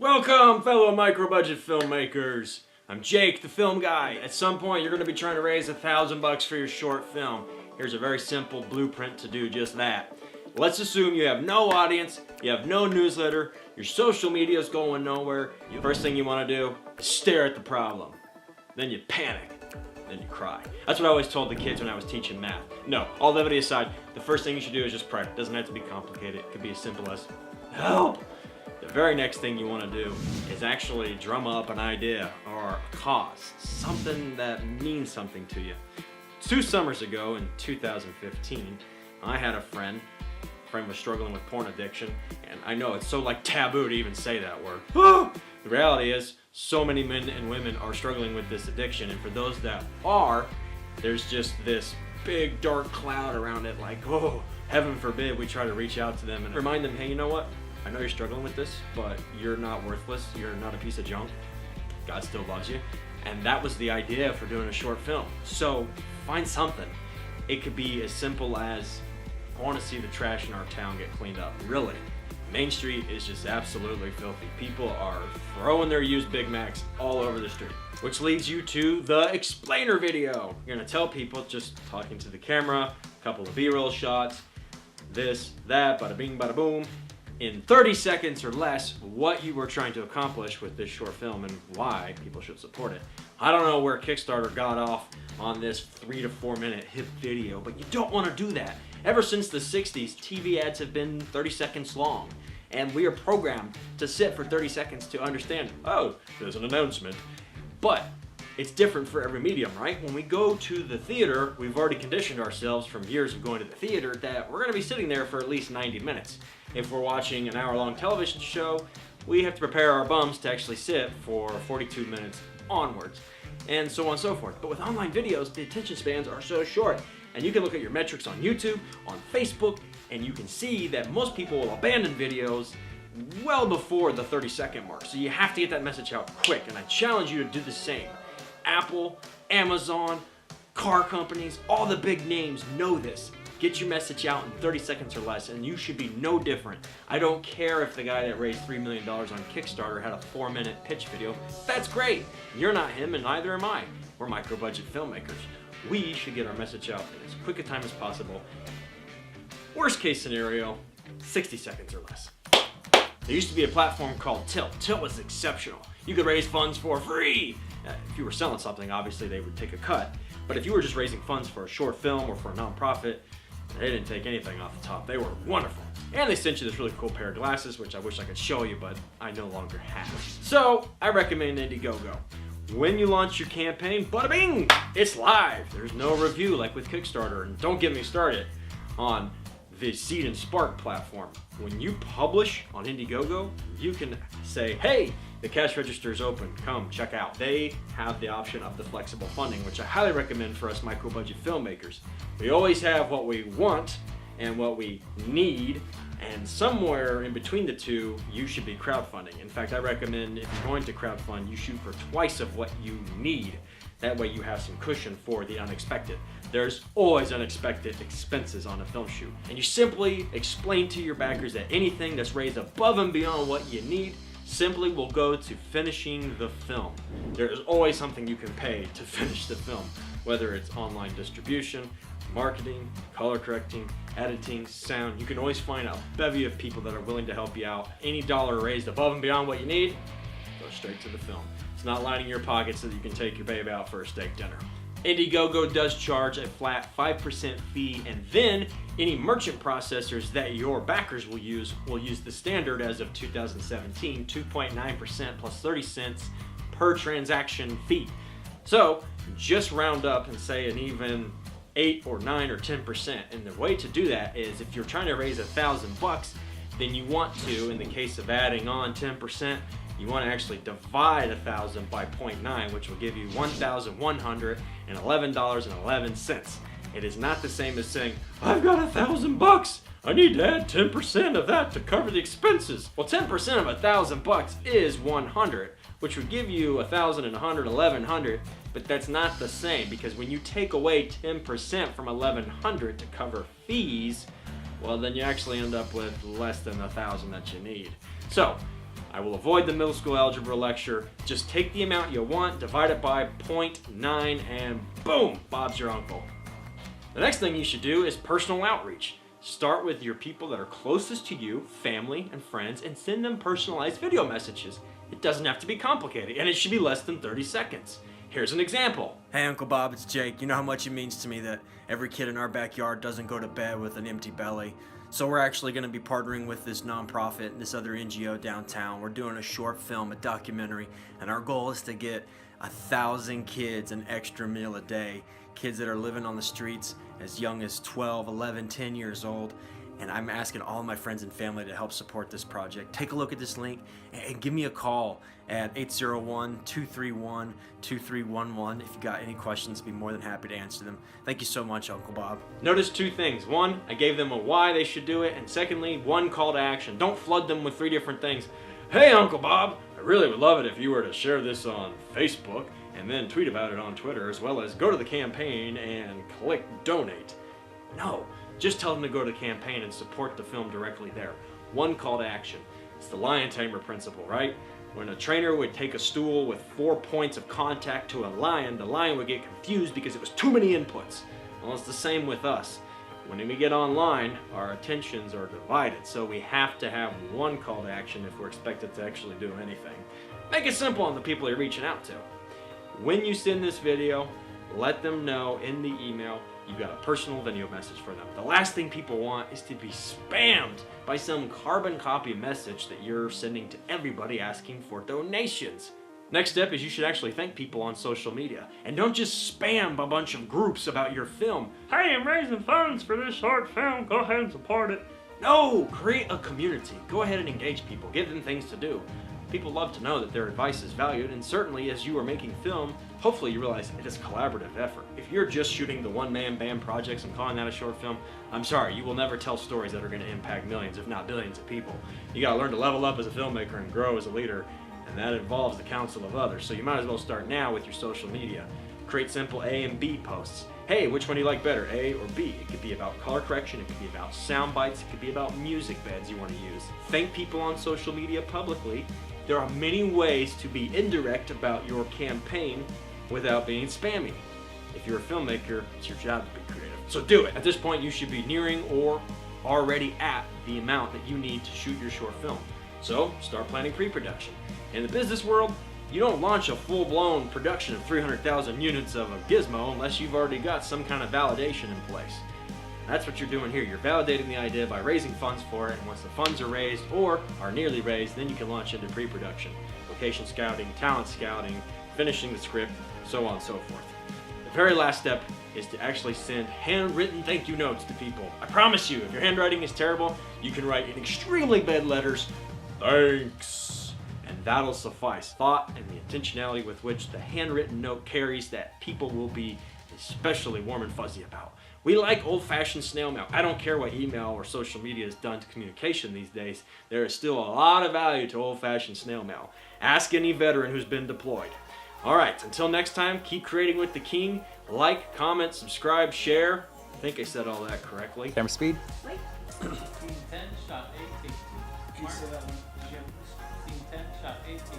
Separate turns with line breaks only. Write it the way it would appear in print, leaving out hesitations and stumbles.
Welcome, fellow micro-budget filmmakers. I'm Jake, the film guy. At some point, you're going to be trying to raise $1,000 for your short film. Here's a very simple blueprint to do just that. Let's assume you have no audience, you have no newsletter, your social media is going nowhere. The first thing you want to do is stare at the problem. Then you panic. Then you cry. That's what I always told the kids when I was teaching math. No, all levity aside, the first thing you should do is just pray. It doesn't have to be complicated. It could be as simple as, help! The very next thing you want to do is actually drum up an idea or a cause, something that means something to you. 2 summers ago in 2015, I had a friend. Friend was struggling with porn addiction, and I know it's so like taboo to even say that word. The reality is, so many men and women are struggling with this addiction, and for those that are, there's just this big dark cloud around it, like, oh, heaven forbid we try to reach out to them and remind them, hey, you know what? I know you're struggling with this, but you're not worthless. You're not a piece of junk. God still loves you. And that was the idea for doing a short film. So find something. It could be as simple as, I want to see the trash in our town get cleaned up. Really. Main Street is just absolutely filthy. People are throwing their used Big Macs all over the street. Which leads you to the explainer video. You're going to tell people, just talking to the camera, a couple of B-roll shots, this, that, bada bing, bada boom, in 30 seconds or less what you were trying to accomplish with this short film and why people should support it. I don't know where Kickstarter got off on this 3 to 4 minute hip video, but you don't want to do that. Ever since the 60s, TV ads have been 30 seconds long, and we are programmed to sit for 30 seconds to understand, oh, there's an announcement. But it's different for every medium, right? When we go to the theater, we've already conditioned ourselves from years of going to the theater that we're going to be sitting there for at least 90 minutes. If we're watching an hour-long television show, we have to prepare our bums to actually sit for 42 minutes onwards, and so on and so forth. But with online videos, the attention spans are so short, and you can look at your metrics on YouTube, on Facebook, and you can see that most people will abandon videos well before the 30-second mark. So you have to get that message out quick, and I challenge you to do the same. Apple, Amazon, car companies, all the big names know this. Get your message out in 30 seconds or less, and you should be no different. I don't care if the guy that raised $3 million on Kickstarter had a 4-minute pitch video. That's great. You're not him, and neither am I. We're micro-budget filmmakers. We should get our message out in as quick a time as possible. Worst case scenario, 60 seconds or less. There used to be a platform called Tilt. Tilt was exceptional. You could raise funds for free. If you were selling something, obviously they would take a cut. But if you were just raising funds for a short film or for a nonprofit, they didn't take anything off the top. They were wonderful. And they sent you this really cool pair of glasses, which I wish I could show you, but I no longer have. So I recommend Indiegogo. When you launch your campaign, bada bing, it's live. There's no review like with Kickstarter. And don't get me started on the Seed and Spark platform. When you publish on Indiegogo, you can say, hey, the cash register is open, come check out. They have the option of the flexible funding, which I highly recommend for us micro-budget filmmakers. We always have what we want and what we need, and somewhere in between the two, you should be crowdfunding. In fact, I recommend if you're going to crowdfund, you shoot for twice of what you need. That way you have some cushion for the unexpected. There's always unexpected expenses on a film shoot. And you simply explain to your backers that anything that's raised above and beyond what you need simply will go to finishing the film. There's always something you can pay to finish the film, whether it's online distribution, marketing, color correcting, editing, sound. You can always find a bevy of people that are willing to help you out. Any dollar raised above and beyond what you need, go straight to the film. It's not lining your pockets so that you can take your babe out for a steak dinner. Indiegogo does charge a flat 5% fee, and then any merchant processors that your backers will use the standard as of 2017, 2.9% plus 30 cents per transaction fee. So just round up and say an even 8 or 9 or 10%. And the way to do that is if you're trying to raise $1,000, then you want to, in the case of adding on 10%, you want to actually divide 1,000 by 0.9, which will give you $1,111.11. It is not the same as saying, I've got $1,000. I need to add 10% of that to cover the expenses. Well, 10% of $1,000 is 100, which would give you 1,100, 1,100, but that's not the same because when you take away 10% from 1,100 to cover fees, well, then you actually end up with less than 1,000 that you need. So I will avoid the middle school algebra lecture. Just take the amount you want, divide it by 0.9, and boom, Bob's your uncle. The next thing you should do is personal outreach. Start with your people that are closest to you, family and friends, and send them personalized video messages. It doesn't have to be complicated, and it should be less than 30 seconds. Here's an example. Hey Uncle Bob, it's Jake. You know how much it means to me that every kid in our backyard doesn't go to bed with an empty belly. So we're actually going to be partnering with this nonprofit and this other NGO downtown. We're doing a short film, a documentary, and our goal is to get 1,000 kids an extra meal a day. Kids that are living on the streets as young as 12, 11, 10 years old. And I'm asking all my friends and family to help support this project. Take a look at this link and give me a call at 801-231-2311. If you got any questions, I'd be more than happy to answer them. Thank you so much, Uncle Bob. Notice two things. One, I gave them a why they should do it. And secondly, one call to action. Don't flood them with 3 different things. Hey, Uncle Bob, I really would love it if you were to share this on Facebook and then tweet about it on Twitter, as well as go to the campaign and click donate. No. Just tell them to go to the campaign and support the film directly there. One call to action. It's the lion tamer principle, right? When a trainer would take a stool with 4 points of contact to a lion, the lion would get confused because it was too many inputs. Well, it's the same with us. When we get online, our attentions are divided, so we have to have one call to action if we're expected to actually do anything. Make it simple on the people you're reaching out to. When you send this video, let them know in the email you've got a personal video message for them. The last thing people want is to be spammed by some carbon copy message that you're sending to everybody asking for donations. Next step is you should actually thank people on social media. And don't just spam a bunch of groups about your film. Hey, I'm raising funds for this short film. Go ahead and support it. No, create a community. Go ahead and engage people. Give them things to do. People love to know that their advice is valued, and certainly as you are making film, hopefully you realize it is a collaborative effort. If you're just shooting the one-man band projects and calling that a short film, I'm sorry, you will never tell stories that are going to impact millions, if not billions of people. You got to learn to level up as a filmmaker and grow as a leader, and that involves the counsel of others. So you might as well start now with your social media. Create simple A and B posts. Hey, which one do you like better, A or B? It could be about color correction, it could be about sound bites, it could be about music beds you want to use. Thank people on social media publicly. There are many ways to be indirect about your campaign without being spammy. If you're a filmmaker, it's your job to be creative. So do it. At this point, you should be nearing or already at the amount that you need to shoot your short film. So start planning pre-production. In the business world, you don't launch a full-blown production of 300,000 units of a gizmo unless you've already got some kind of validation in place. That's what you're doing here. You're validating the idea by raising funds for it, and once the funds are raised or are nearly raised, then you can launch into pre-production. Location scouting, talent scouting, finishing the script, so on and so forth. The very last step is to actually send handwritten thank you notes to people. I promise you, if your handwriting is terrible, you can write in extremely bad letters, thanks, and that'll suffice. Thought and the intentionality with which the handwritten note carries that people will be especially warm and fuzzy about. We like old-fashioned snail mail. I don't care what email or social media has done to communication these days. There is still a lot of value to old-fashioned snail mail. Ask any veteran who's been deployed. All right, until next time, keep creating with the king. Like, comment, subscribe, share. I think I said all that correctly.
Camera speed.
Wait. Scene 10, shot 8, take 2. Mark. Scene 10, shot 8, take 2.